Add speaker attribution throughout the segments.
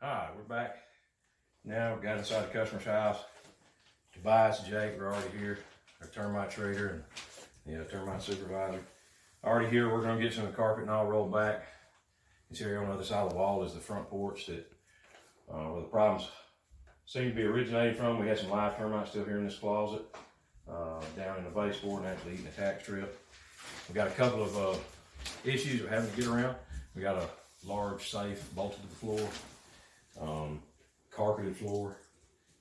Speaker 1: Alright, we're back. Now we got inside the customer's house. Tobias and Jake are already here. Our termite trader and termite supervisor. Already here, we're gonna get some of the carpet and all rolled back. You see here on the other side of the wall is the front porch that where the problems seem to be originating from. We had some live termites still here in this closet, down in the baseboard and actually eating a tack strip. We got a couple of issues we're having to get around. We got a large safe bolted to the floor, carpeted floor,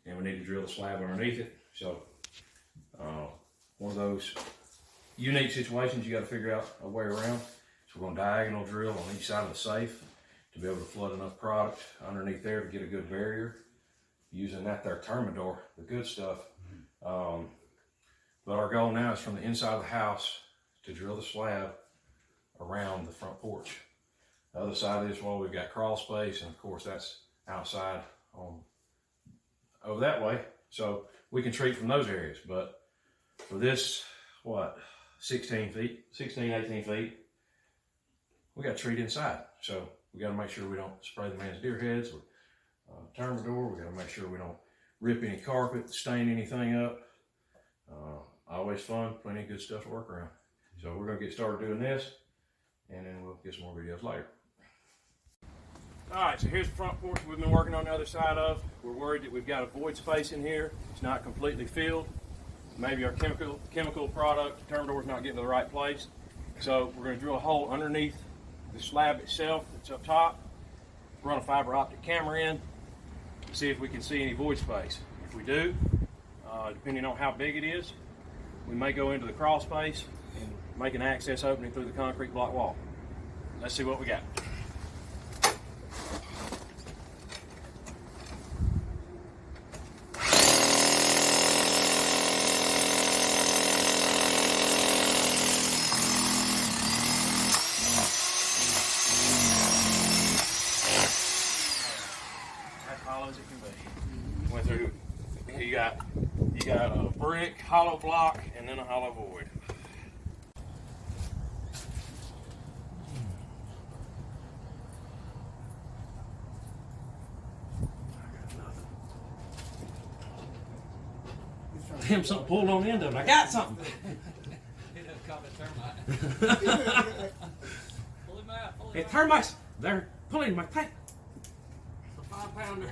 Speaker 1: and we need to drill the slab underneath it. So one of those unique situations you got to figure out a way around. So we're going to diagonal drill on each side of the safe to be able to flood enough product underneath there to get a good barrier, using that there Termidor, the good stuff. But our goal now is from the inside of the house to drill the slab around the front porch. The other side of this wall, we've got crawl space, and of course that's outside over that way. So we can treat from those areas. But for this, 16, 18 feet, we got to treat inside. So we got to make sure we don't spray the man's deer heads with Termidor. We got to make sure we don't rip any carpet, stain anything up. Always fun, plenty of good stuff to work around. So we're going to get started doing this, and then we'll get some more videos later. All right, so here's the front porch we've been working on the other side of. We're worried that we've got a void space in here. It's not completely filled. Maybe our chemical product, Termidor's not getting to the right place. So we're going to drill a hole underneath the slab itself that's up top, run a fiber optic camera in to see if we can see any void space. If we do, depending on how big it is, we may go into the crawl space and make an access opening through the concrete block wall. Let's see what we got. As it can be. Went through. You got a brick, hollow block, and then a hollow void. Damn, something pulled on the end of it. I got something.
Speaker 2: He doesn't call it termite. Pull him out. Pull him
Speaker 1: Hey,
Speaker 2: out.
Speaker 1: termites! They're pulling my tank. It's a 5-pounder.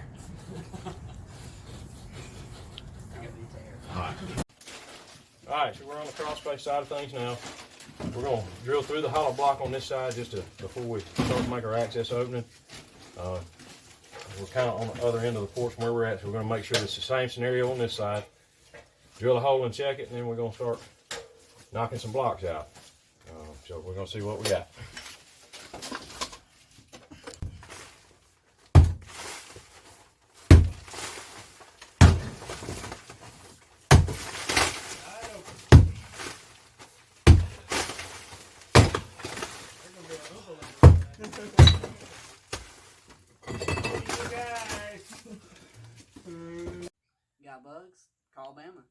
Speaker 1: Alright, so we're on the crawl space side of things now. We're going to drill through the hollow block on this side just before we start to make our access opening. We're kind of on the other end of the porch where we're at, so we're going to make sure it's the same scenario on this side. Drill a hole and check it, and then we're going to start knocking some blocks out. So we're going to see what we got.
Speaker 3: Got bugs? Call Bama.